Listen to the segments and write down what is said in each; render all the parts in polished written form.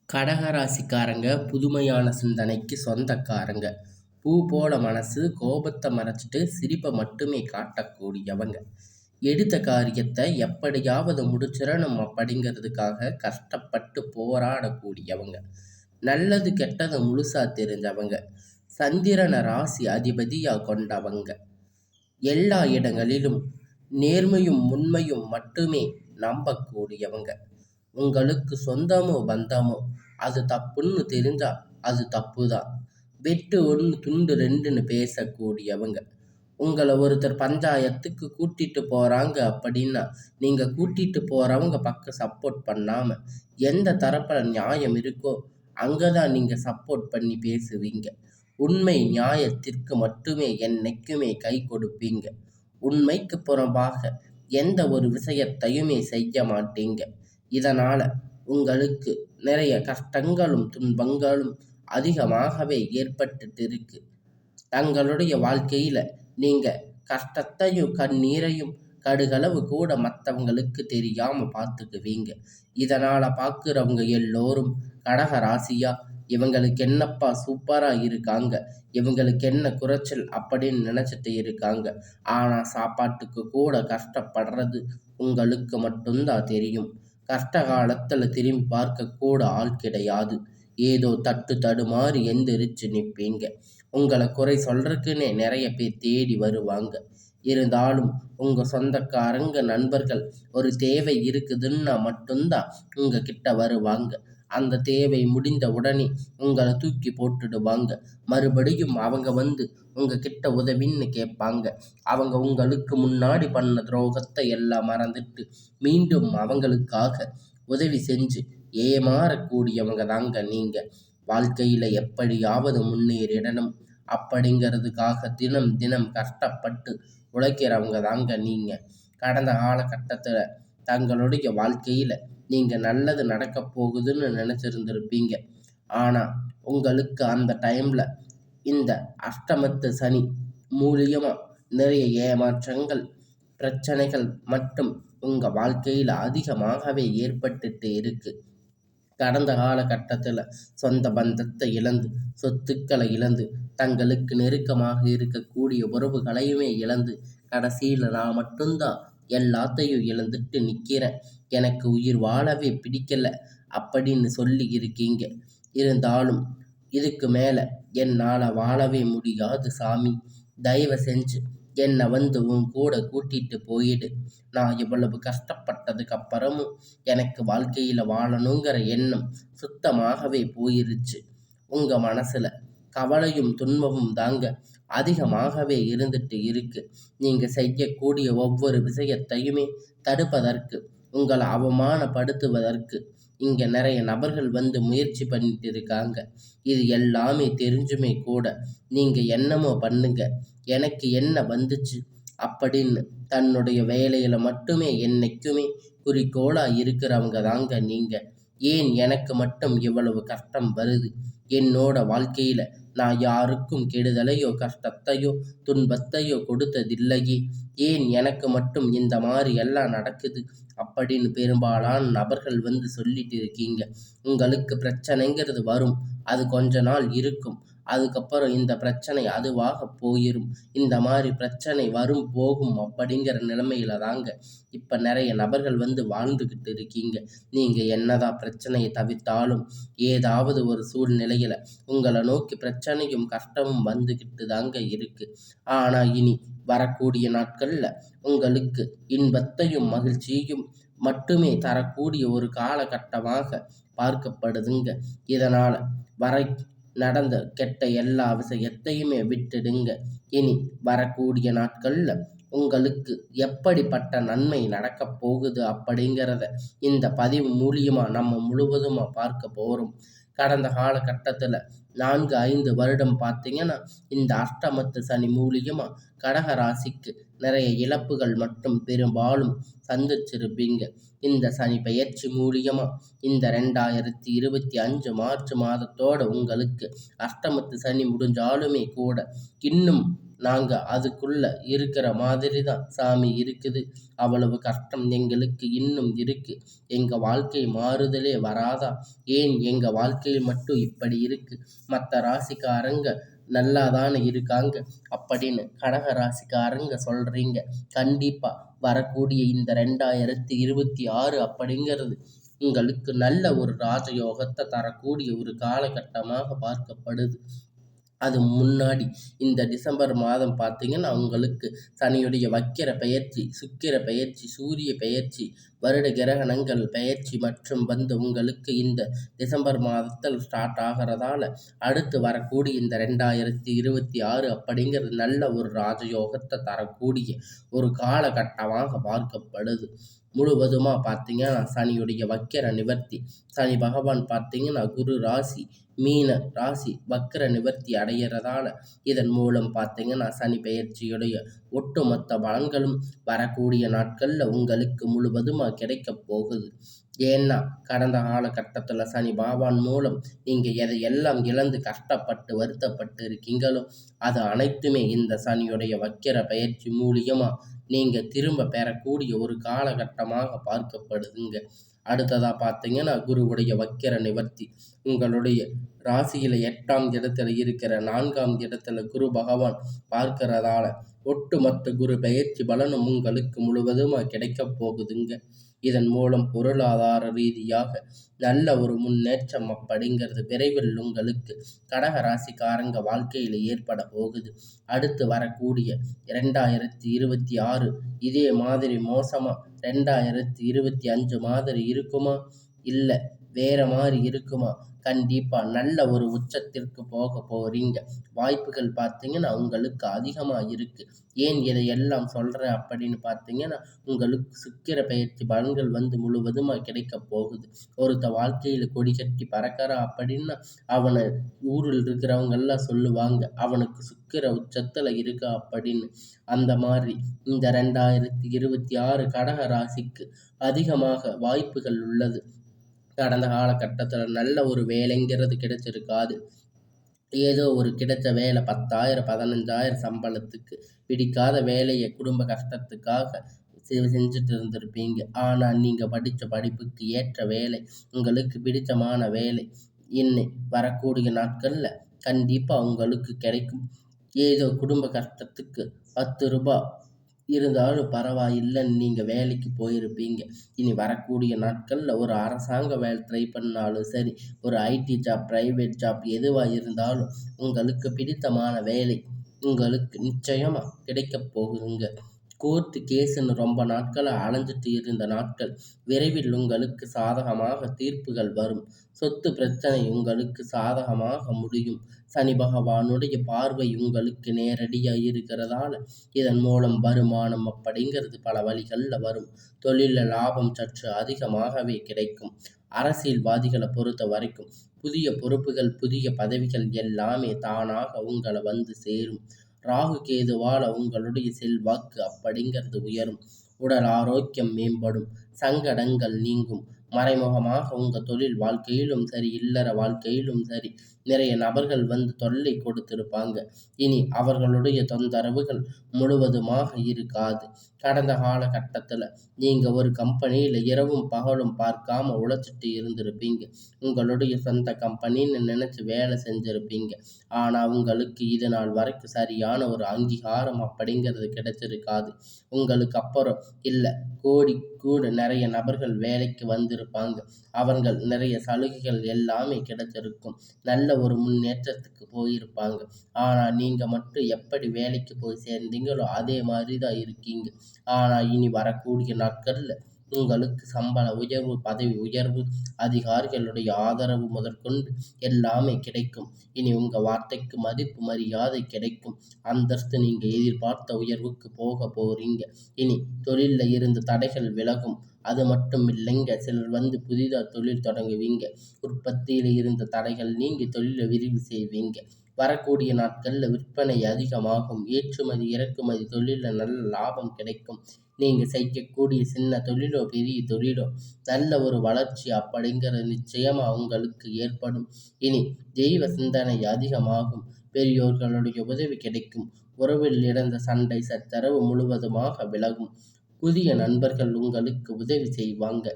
கடகராசிக்காரங்க புதுமையான சிந்தனைக்கு சொந்தக்காரங்க. பூ போல மனசு, கோபத்தை மறைச்சிட்டு சிரிப்பை மட்டுமே காட்டக்கூடியவங்க. எடுத்த காரியத்தை எப்படியாவது முடிச்சிடணும் அப்படிங்கிறதுக்காக கஷ்டப்பட்டு போராடக்கூடியவங்க. நல்லது கெட்டதை முழுசா தெரிஞ்சவங்க. சந்திரனை ராசி அதிபதியா கொண்டவங்க. எல்லா இடங்களிலும் நேர்மையும் உண்மையும் மட்டுமே நம்பக்கூடியவங்க. உங்களுக்கு சொந்தமோ பந்தமோ அது தப்புன்னு தெரிஞ்சா அது தப்பு தான். வெட்டு ஒன்று துண்டு ரெண்டுன்னு பேசக்கூடியவங்க. உங்களை ஒருத்தர் பஞ்சாயத்துக்கு கூட்டிட்டு போறாங்க அப்படின்னா நீங்க கூட்டிட்டு போறவங்க பக்கம் சப்போர்ட் பண்ணாம எந்த தரப்புல நியாயம் இருக்கோ அங்கதான் நீங்க சப்போர்ட் பண்ணி பேசுவீங்க. உண்மை நியாயத்திற்கு மட்டுமே என்னைக்குமே கை கொடுப்பீங்க. உண்மைக்கு புறம்பாக எந்த ஒரு விஷயத்தையுமே செய்ய மாட்டீங்க. இதனால உங்களுக்கு நிறைய கஷ்டங்களும் துன்பங்களும் அதிகமாகவே ஏற்பட்டுட்டு இருக்கு. தங்களுடைய வாழ்க்கையில நீங்க கஷ்டத்தையும் கண்ணீரையும் கடுகளவு கூட மற்றவங்களுக்கு தெரியாம பார்த்துக்குவீங்க. இதனால பார்க்குறவங்க எல்லோரும் கடக ராசியா இவங்களுக்கு என்னப்பா சூப்பரா இருக்காங்க, இவங்களுக்கு என்ன குறைச்சல் அப்படின்னு நினைச்சிட்டு இருக்காங்க. ஆனா சாப்பாட்டுக்கு கூட கஷ்டப்படுறது உங்களுக்கு மட்டும்தான் தெரியும். கஷ்ட காலத்துல திரும்பி பார்க்க கூட ஆள் கிடையாது. ஏதோ தட்டு தடுமாறி எந்திரிச்சு நிற்பீங்க. உங்களை குறை சொல்றதுக்குன்னே நிறைய பேர் தேடி வருவாங்க. இருந்தாலும் உங்க சொந்தக்காரங்க நண்பர்கள் ஒரு தேவை இருக்குதுன்னா மட்டும்தான் உங்க கிட்ட வருவாங்க. அந்த தேவை முடிந்த உடனே உங்களை தூக்கி போட்டுடுவாங்க. மறுபடியும் அவங்க வந்து உங்க கிட்ட உதவின்னு கேட்பாங்க. அவங்க உங்களுக்கு முன்னாடி பண்ண துரோகத்தை எல்லாம் மறந்துட்டு மீண்டும் அவங்களுக்காக உதவி செஞ்சு ஏமாறக்கூடியவங்க தாங்க நீங்க. வாழ்க்கையில எப்படியாவது முன்னேறிடணும் அப்படிங்கிறதுக்காக தினம் தினம் கஷ்டப்பட்டு உழைக்கிறவங்க தாங்க நீங்க. கடந்த காலகட்டத்தில் தங்களுடைய வாழ்க்கையில நீங்க நல்லது நடக்க போகுதுன்னு நினைச்சிருந்திருப்பீங்க. ஆனா உங்களுக்கு அந்த டைம்ல இந்த அஷ்டமத்து சனி மூலியமா நிறைய ஏமாற்றங்கள், பிரச்சனைகள் மட்டும் உங்க வாழ்க்கையில அதிகமாகவே ஏற்பட்டுட்டு இருக்கு. கடந்த காலகட்டத்தில் சொந்த பந்தத்தை இழந்து, சொத்துக்களை இழந்து, தங்களுக்கு நெருக்கமாக இருக்கக்கூடிய உறவுகளையுமே இழந்து, கடைசியில் நான் மட்டும்தான் எல்லாத்தையும் இழந்துட்டு நிற்கிறேன், எனக்கு உயிர் வாழவே பிடிக்கல அப்படின்னு சொல்லி இருக்கீங்க. இருந்தாலும் இதுக்கு மேலே என்னால் வாழவே முடியாது சாமி, தயவு செஞ்சு என்னை வந்து உன் கூட கூட்டிட்டு போயிடு. நான் இவ்வளவு கஷ்டப்பட்டதுக்கு அப்புறமும் எனக்கு வாழ்க்கையில் வாழணுங்கிற எண்ணம் சுத்தமாகவே போயிருச்சு. உங்கள் மனசில் கவலையும் துன்பமும் தாங்க அதிகமாகவே இருந்துட்டு இருக்கு. நீங்கள் செய்யக்கூடிய ஒவ்வொரு விஷயத்தையுமே தடுப்பதற்கு, உங்களை அவமானப்படுத்துவதற்கு இங்கே நிறைய நபர்கள் வந்து முயற்சி பண்ணிட்டு இருக்காங்க. இது எல்லாமே தெரிஞ்சுமே கூட நீங்கள் என்னமோ பண்ணுங்க, எனக்கு என்ன வந்துச்சு அப்படின்னு தன்னுடைய வேலையில் மட்டுமே என்னைக்குமே குறிக்கோளாக இருக்கிறவங்க தாங்க நீங்கள். ஏன் எனக்கு மட்டும் இவ்வளவு கஷ்டம் வருது, என்னோட வாழ்க்கையில் நான் யாருக்கும் கெடுதலையோ கஷ்டத்தையோ துன்பத்தையோ கொடுத்ததில்லையே, ஏன் எனக்கு மட்டும் இந்த மாதிரி எல்லாம் நடக்குது அப்படின்னு பெரும்பாலான நபர்கள் வந்து சொல்லிட்டு இருக்கீங்க. உங்களுக்கு பிரச்சனைங்கிறது வரும், அது கொஞ்ச நாள் இருக்கும், அதுக்கப்புறம் இந்த பிரச்சனை அதுவாக போயிடும். இந்த மாதிரி பிரச்சனை வரும் போகும் அப்படிங்கிற நிலைமையில தாங்க இப்போ நிறைய நபர்கள் வந்து வாழ்ந்துக்கிட்டு இருக்கீங்க. நீங்கள் என்னதான் பிரச்சனையை தவிர்த்தாலும் ஏதாவது ஒரு சூழ்நிலையில் உங்களை நோக்கி பிரச்சனையும் கஷ்டமும் வந்துக்கிட்டு தாங்க இருக்கு. ஆனால் இனி வரக்கூடிய நாட்களில் உங்களுக்கு இன்பத்தையும் மகிழ்ச்சியையும் மட்டுமே தரக்கூடிய ஒரு காலகட்டமாக பார்க்கப்படுதுங்க. இதனால் வரை நடந்த கெட்ட எல்லா விஷயத்தையுமே விட்டுடுங்க. இனி வரக்கூடிய நாட்களில் உங்களுக்கு எப்படிப்பட்ட நன்மை நடக்கப் போகுது அப்படிங்கிறத இந்த பதிவு மூலியமாக நம்ம முழுவதுமாக பார்க்க போகிறோம். கடந்த காலகட்டத்தில் 4-5 வருடம் பார்த்தீங்கன்னா இந்த அஷ்டமத்து சனி மூலியமாக கடக ராசிக்கு நிறைய இழப்புகள் மட்டும் பெரும்பாலும் சந்திச்சிருப்பீங்க. இந்த சனி பெயர்ச்சி மூலியமாக இந்த 2025 மார்ச் மாதத்தோட உங்களுக்கு அஷ்டமத்து சனி முடிஞ்சாலுமே கூட இன்னும் நாங்க அதுக்குள்ள இருக்கிற மாதிரி தான் சாமி இருக்குது. அவ்வளவு கஷ்டம் எங்களுக்கு இன்னும் இருக்கு. எங்க வாழ்க்கை மாறுதலே வராதா? ஏன் எங்க வாழ்க்கையில் மட்டும் இப்படி இருக்கு? மற்ற ராசிக்காரங்க நல்லாதானே இருக்காங்க அப்படின்னு கடக ராசிக்காரங்க சொல்றீங்க. கண்டிப்பா வரக்கூடிய இந்த 2026 அப்படிங்கிறது உங்களுக்கு நல்ல ஒரு ராஜயோகத்தை தரக்கூடிய ஒரு காலகட்டமாக பார்க்கப்படுது. அது முன்னாடி இந்த டிசம்பர் மாதம் பார்த்தீங்கன்னா, உங்களுக்கு சனியுடைய வக்கிர பெயர்ச்சி, சுக்கிர பெயர்ச்சி, சூரிய பெயர்ச்சி, வருட கிரகணங்கள் பெயர்ச்சி மற்றும் உங்களுக்கு இந்த டிசம்பர் மாதத்தில் ஸ்டார்ட் ஆகிறதால, அடுத்து வரக்கூடிய இந்த 2026 அப்படிங்கிறது நல்ல ஒரு ராஜயோகத்தை தரக்கூடிய ஒரு காலகட்டமாக பார்க்கப்படுது. முழுவதுமா பார்த்தீங்கன்னா, சனியுடைய வக்கிர நிவர்த்தி. சனி பகவான் பார்த்தீங்கன்னா, குரு ராசி மீன ராசி வக்ர நிவர்த்தி அடைகிறதால இதன் மூலம் பார்த்தீங்கன்னா சனி பெயர்ச்சியுடைய ஒட்டுமொத்த பலன்களும் வரக்கூடிய நாட்களில் உங்களுக்கு முழுவதுமாக கிடைக்க போகுது. ஏன்னா கடந்த காலகட்டத்தில் சனி பகவான் மூலம் நீங்கள் எதையெல்லாம் இழந்து கஷ்டப்பட்டு வருத்தப்பட்டு இருக்கீங்களோ அது அனைத்துமே இந்த சனியுடைய வக்கிர பயிற்சி மூலியமாக நீங்கள் திரும்ப பெறக்கூடிய ஒரு காலகட்டமாக பார்க்கப்படுதுங்க. அடுத்ததாக பார்த்தீங்கன்னா குருவுடைய வக்கிர நிவர்த்தி. உங்களுடைய ராசியில் 8ஆம் இடத்துல இருக்கிற 4ஆம் இடத்துல குரு பகவான் பார்க்கிறதால ஒட்டுமொத்த குரு பெயர்ச்சி பலனும் உங்களுக்கு முழுவதுமாக கிடைக்க போகுதுங்க. இதன் மூலம் பொருளாதார ரீதியாக நல்ல ஒரு முன்னேற்றம் அப்படிங்கிறது விரைவில் உங்களுக்கு கடக ராசிக்காரங்க வாழ்க்கையில் ஏற்பட போகுது. அடுத்து வரக்கூடிய 2026 இதே மாதிரி மோசமா 2025 மாதிரி இருக்குமா? இல்லை வேற மாதிரி இருக்குமா? கண்டிப்பா நல்ல ஒரு உச்சத்திற்கு போக போறீங்க. வாய்ப்புகள் பார்த்தீங்கன்னா உங்களுக்கு அதிகமாக இருக்கு. ஏன் இதையெல்லாம் சொல்றேன் அப்படின்னு பார்த்தீங்கன்னா, உங்களுக்கு சுக்கிர பெயர்ச்சி பலன்கள் முழுவதுமாக கிடைக்க போகுது. ஒருத்த வாழ்க்கையில் கொடி கட்டி பறக்கிறான் அப்படின்னா அவனை ஊரில் இருக்கிறவங்க எல்லாம் சொல்லுவாங்க, அவனுக்கு சுக்கிர உச்சத்துல இருக்கா அப்படின்னு. அந்த மாதிரி இந்த 2026 கடக ராசிக்கு அதிகமாக வாய்ப்புகள் உள்ளது. கடந்த காலகட்டத்தில் நல்ல ஒரு வேலைங்கிறது கிடைச்சிருக்காது. ஏதோ ஒரு கிடைச்ச வேலை 10,000 15,000 சம்பளத்துக்கு பிடிக்காத வேலையை குடும்ப கஷ்டத்துக்காக செஞ்சுட்டு இருந்திருப்பீங்க. ஆனால் நீங்கள் படித்த படிப்புக்கு ஏற்ற வேலை, உங்களுக்கு பிடித்தமான வேலை இன்னை வரக்கூடிய நாட்களில் கண்டிப்பாக உங்களுக்கு கிடைக்கும். ஏதோ குடும்ப கஷ்டத்துக்கு 10 ரூபாய் இருந்தாலும் பரவாயில்லைன்னு நீங்கள் வேலைக்கு போயிருப்பீங்க. இனி வரக்கூடிய நாட்களில் ஒரு அரசாங்க வேலை ட்ரை பண்ணாலும் சரி, ஒரு ஐடி ஜாப், பிரைவேட் ஜாப் எதுவாக இருந்தாலும் உங்களுக்கு பிடித்தமான வேலை உங்களுக்கு நிச்சயமாக கிடைக்கப் போகுதுங்க. கோர்ட்டு கேஸுன்னு ரொம்ப நாட்களாக அலைஞ்சிட்டு இருந்த நாட்கள் விரைவில் உங்களுக்கு சாதகமாக தீர்ப்புகள் வரும். சொத்து பிரச்சனை உங்களுக்கு சாதகமாக முடியும். சனி பகவானுடைய பார்வை உங்களுக்கு நேரடியாக இருக்கிறதால இதன் மூலம் வருமானம் அப்படிங்கிறது பல வழிகளில் வரும். தொழிலில் லாபம் சற்று அதிகமாகவே கிடைக்கும். அரசியல்வாதிகளை பொறுத்த வரைக்கும் புதிய பொறுப்புகள், புதிய பதவிகள் எல்லாமே தானாக உங்களை சேரும். ராகு கேதுவால் உங்களுடைய செல்வாக்கு அப்படிங்கிறது உயரும். உடல் ஆரோக்கியம் மேம்படும். சங்கடங்கள் நீங்கும். மறைமுகமாக உங்கள் தொழில் வாழ்க்கையிலும் சரி, இல்லற வாழ்க்கையிலும் சரி நிறைய நபர்கள் தொல்லை கொடுத்திருப்பாங்க. இனி அவர்களுடைய தொந்தரவுகள் முழுவதுமாக இருக்காது. கடந்த காலகட்டத்தில் நீங்கள் ஒரு கம்பெனியில் இரவும் பகலும் பார்க்காம உழைச்சிட்டு இருந்திருப்பீங்க. உங்களுடைய சொந்த கம்பெனின்னு நினச்சி வேலை செஞ்சுருப்பீங்க. ஆனால் உங்களுக்கு இது நாள் வரைக்கும் சரியான ஒரு அங்கீகாரம் அப்படிங்கிறது கிடைச்சிருக்காது. உங்களுக்கு அப்புறம் இல்லை கோடி கூட நிறைய நபர்கள் வேலைக்கு வந்திருப்பாங்க. அவர்கள் நிறைய சலுகைகள் எல்லாமே கிடைச்சிருக்கும். நல்ல ஒரு முன்னேற்றத்துக்கு போயிருப்பாங்க. ஆனால் நீங்கள் மட்டும் எப்படி வேலைக்கு போய் சேர்ந்தீங்களோ அதே மாதிரி தான் இருக்கீங்க. ஆனால் இனி வரக்கூடிய நாட்களில் உங்களுக்கு சம்பள உயர்வு, பதவி உயர்வு, அதிகாரிகளுடைய ஆதரவு முதற்கொண்டு எல்லாமே கிடைக்கும். இனி உங்கள் வார்த்தைக்கு மதிப்பு மரியாதை கிடைக்கும். அந்தஸ்து நீங்கள் எதிர்பார்த்த உயர்வுக்கு போக போறீங்க. இனி தொழிலில் இருந்து தடைகள் விலகும். அது மட்டும் இல்லைங்க, சிலர் புதிதாக தொழில் தொடங்குவீங்க. உற்பத்தியில் இருந்த தடைகள் நீங்கி தொழிலை விரிவு செய்வீங்க. வரக்கூடிய நாட்களில் விற்பனை அதிகமாகும். ஏற்றுமதி இறக்குமதி தொழிலில் நல்ல லாபம் கிடைக்கும். நீங்கள் செய்யக்கூடிய சின்ன தொழிலோ பெரிய தொழிலோ நல்ல ஒரு வளர்ச்சி அப்படிங்கிறது நிச்சயமாக உங்களுக்கு ஏற்படும். இனி தெய்வ சிந்தனை அதிகமாகும். பெரியோர்களுடைய உதவி கிடைக்கும். உறவில் இருந்த சண்டை சச்சரவு முழுவதுமாக விலகும். புதிய நண்பர்கள் உங்களுக்கு உதவி செய்வாங்க.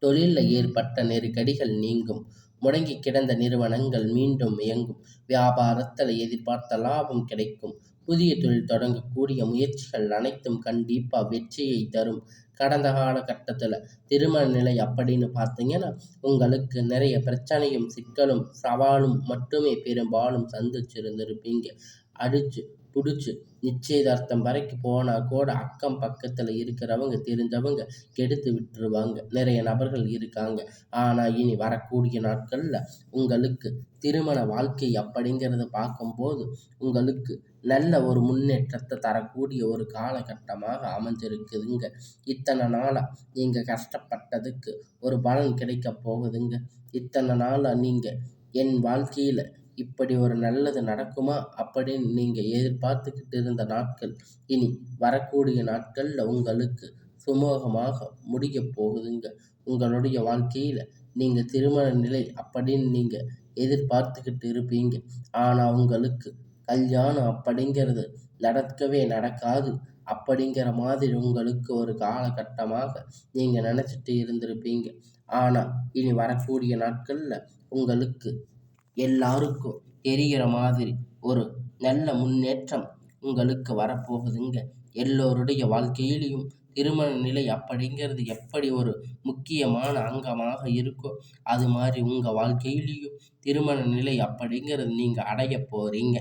தொழில்ல ஏற்பட்ட நெருக்கடிகள் நீங்கும். முடங்கி கிடந்த நிறுவனங்கள் மீண்டும் இயங்கும். வியாபாரத்தில் எதிர்பார்த்த லாபம் கிடைக்கும். புதிய தொழில் தொடங்கக்கூடிய முயற்சிகள் அனைத்தும் கண்டிப்பா வெற்றியை தரும். கடந்த காலகட்டத்தில் திருமண நிலை அப்படின்னு பார்த்தீங்கன்னா, உங்களுக்கு நிறைய பிரச்சனையும் சிக்கலும் சவாலும் மட்டுமே பெரும்பாலும் சந்திச்சிருந்திருப்பீங்க. அடிச்சு புடிச்சு நிச்சயதார்த்தம் வரைக்கும் போனா கூட அக்கம் பக்கத்தில் இருக்கிறவங்க தெரிஞ்சவங்க கெடுத்து விட்டுருவாங்க. நிறைய நபர்கள் இருக்காங்க. ஆனால் இனி வரக்கூடிய நாட்களில் உங்களுக்கு திருமண வாழ்க்கை அப்படிங்கிறத பார்க்கும்போது உங்களுக்கு நல்ல ஒரு முன்னேற்றத்தை தரக்கூடிய ஒரு காலகட்டமாக அமைஞ்சிருக்குதுங்க. இத்தனை நாளாக நீங்கள் கஷ்டப்பட்டதுக்கு ஒரு பலன் கிடைக்க போகுதுங்க. இத்தனை நாளாக நீங்கள் என் வாழ்க்கையில் இப்படி ஒரு நல்லது நடக்குமா அப்படின்னு நீங்கள் எதிர்பார்த்துக்கிட்டு இருந்த நாட்கள் இனி வரக்கூடிய நாட்களில் உங்களுக்கு சுமூகமாக முடியப் போகுதுங்க. உங்களுடைய வாழ்க்கையில் நீங்கள் திருமண நிலை அப்படின்னு நீங்கள் எதிர்பார்த்துக்கிட்டு இருப்பீங்க. ஆனால் உங்களுக்கு கல்யாணம் அப்படிங்கிறது நடக்கவே நடக்காது அப்படிங்கிற மாதிரி உங்களுக்கு ஒரு காலகட்டமாக நீங்கள் நினச்சிட்டு இருந்திருப்பீங்க. ஆனால் இனி வரக்கூடிய நாட்களில் உங்களுக்கு எல்லாருக்கும் தெரிகிற மாதிரி ஒரு நல்ல முன்னேற்றம் உங்களுக்கு வரப்போகுதுங்க. எல்லோருடைய வாழ்க்கையிலையும் திருமண நிலை அப்படிங்கிறது எப்படி ஒரு முக்கியமான அங்கமாக இருக்கோ, அது மாதிரி உங்கள் வாழ்க்கையிலையும் திருமண நிலை அப்படிங்கிறது நீங்கள் அடைய போகிறீங்க.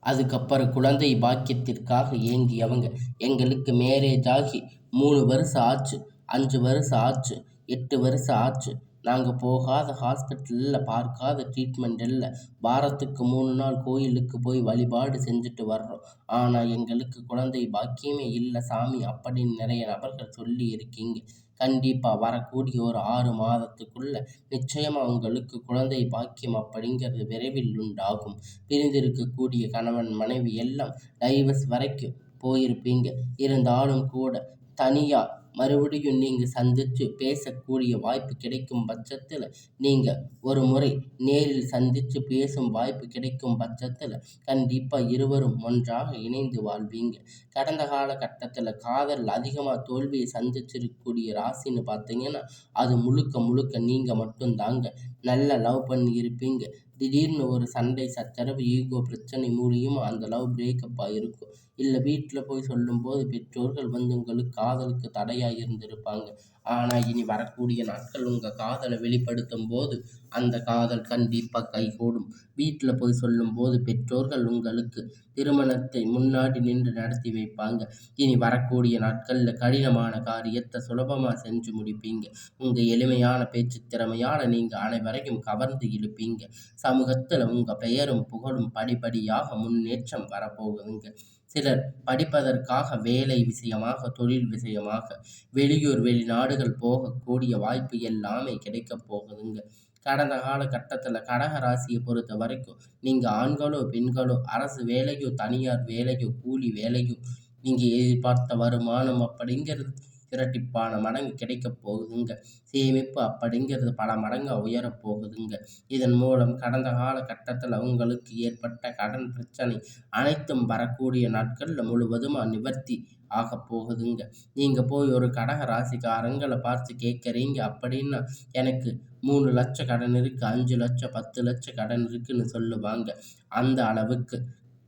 அதுக்கப்புறம் குழந்தை பாக்கியத்திற்காக ஏங்கியவங்க, எங்களுக்கு மேரேஜ் ஆகி 3 வருஷம் ஆச்சு, 5 வருஷம் ஆச்சு, 8 வருஷம் ஆச்சு. நாங்கள் போகாத ஹாஸ்பிட்டலில் பார்க்காத ட்ரீட்மெண்ட் இல்லை. வாரத்துக்கு 3 நாள் கோயிலுக்கு போய் வழிபாடு செஞ்சுட்டு வர்றோம். ஆனால் எங்களுக்கு குழந்தை பாக்கியமே இல்லை சாமி அப்படின்னு நிறைய நபர்கள் சொல்லி இருக்கீங்க. கண்டிப்பாக வரக்கூடிய ஒரு 6 மாதத்துக்குள்ள நிச்சயமாக உங்களுக்கு குழந்தை பாக்கியம் அப்படிங்கிறது விரைவில் உண்டாகும். பிரிந்திருக்கக்கூடிய கணவன் மனைவி எல்லாம் டைவர்ஸ் வரைக்கும் போயிருப்பீங்க. இருந்தாலும் கூட தனியாக மறுபடியும் நீங்கள் சந்தித்து பேசக்கூடிய வாய்ப்பு கிடைக்கும் பட்சத்தில் நீங்கள் ஒரு முறை நேரில் சந்தித்து பேசும் வாய்ப்பு கிடைக்கும் பட்சத்தில் கண்டிப்பாக இருவரும் ஒன்றாக இணைந்து வாழ்வீங்க. கடந்த காலகட்டத்தில் காதல் அதிகமாக தோல்வியை சந்திச்சிருக்கக்கூடிய ராசின்னு பார்த்தீங்கன்னா, அது முழுக்க முழுக்க நீங்கள் மட்டும்தாங்க. நல்லா லவ் பண்ணி இருப்பீங்க. திடீர்னு ஒரு சண்டை சச்சரவு ஈகோ பிரச்சனை மூலியமாக அந்த லவ் பிரேக்கப் ஆகிருக்கும். இல்லை வீட்டில் போய் சொல்லும்போது பெற்றோர்கள் உங்களுக்கு காதலுக்கு தடையாக இருந்திருப்பாங்க. ஆனால் இனி வரக்கூடிய நாட்கள் உங்கள் காதலை வெளிப்படுத்தும் போது அந்த காதல் கண்டிப்பாக கைகூடும். வீட்டில் போய் சொல்லும்போது பெற்றோர்கள் உங்களுக்கு திருமணத்தை முன்னாடி நின்று நடத்தி வைப்பாங்க. இனி வரக்கூடிய நாட்களில் கடினமான காரியத்தை சுலபமாக செஞ்சு முடிப்பீங்க. உங்கள் எளிமையான பேச்சு திறமையால் நீங்கள் அனைவரையும் கவர்ந்து இழுப்பீங்க. சமூகத்தில் உங்கள் பெயரும் புகழும் படிப்படியாக முன்னேற்றம் வரப்போகுதுங்க. சிலர் படிப்பதற்காக வேலை விஷயமாக தொழில் விஷயமாக வெளியூர் வெளிநாடுகள் போகக்கூடிய வாய்ப்பு எல்லாமே கிடைக்கப் போகுதுங்க. கடந்த காலகட்டத்தில் கடக ராசியை பொறுத்த வரைக்கும் நீங்கள் ஆண்களோ பெண்களோ அரசு வேலையோ தனியார் வேலையோ கூலி வேலையோ நீங்கள் எதிர்பார்த்த வருமானம் அப்படிங்கிறது இரட்டிப்பான மடங்கு கிடைக்கப் போகுதுங்க. சேமிப்பு அப்படிங்கிறது பல மடங்கு உயரப் போகுதுங்க. இதன் மூலம் கடந்த காலகட்டத்தில் உங்களுக்கு ஏற்பட்ட கடன் பிரச்சனை அனைத்தும் வரக்கூடிய நாட்களில் முழுவதுமாக நிவர்த்தி ஆகப் போகுதுங்க. நீங்கள் போய் ஒரு கடக ராசிக்காரங்களை பார்த்து கேட்குறீங்க அப்படின்னா, எனக்கு 3 லட்சம் கடன் இருக்குது, 5 லட்சம் 10 லட்சம் கடன் இருக்குன்னு சொல்லுவாங்க. அந்த அளவுக்கு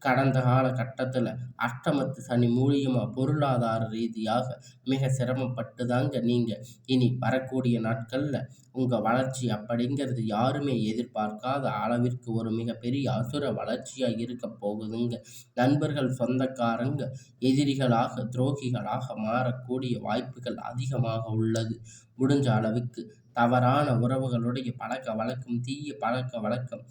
கடந்த காலகட்டத்தில் அஷ்டமத்து சனி மூலியமாக பொருளாதார ரீதியாக மிக சிரமப்பட்டு தாங்க நீங்கள் இனி வரக்கூடிய நாட்களில் உங்கள் வளர்ச்சி அப்படிங்கிறது யாருமே எதிர்பார்க்காத அளவிற்கு ஒரு மிகப்பெரிய அசுர வளர்ச்சியாக இருக்க போகுதுங்க. நண்பர்கள் சொந்தக்காரங்க எதிரிகளாக துரோகிகளாக மாறக்கூடிய வாய்ப்புகள் அதிகமாக உள்ளது. முடிஞ்ச அளவுக்கு தவறான உறவுகளுடைய பழக்க வழக்கம் தீய பழக்க வழக்கம்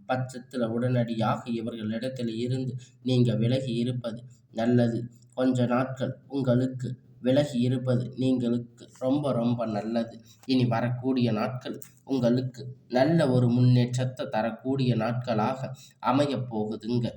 பட்சத்தில் உடனடியாக இவர்களிடத்தில் இருந்து நீங்கள் விலகி இருப்பது நல்லது. கொஞ்ச நாட்கள் உங்களுக்கு விலகி இருப்பது நீங்களுக்கு ரொம்ப ரொம்ப நல்லது. இனி வரக்கூடிய நாட்கள் உங்களுக்கு நல்ல ஒரு முன்னேற்றத்தை தரக்கூடிய நாட்களாக அமையப் போகுதுங்க.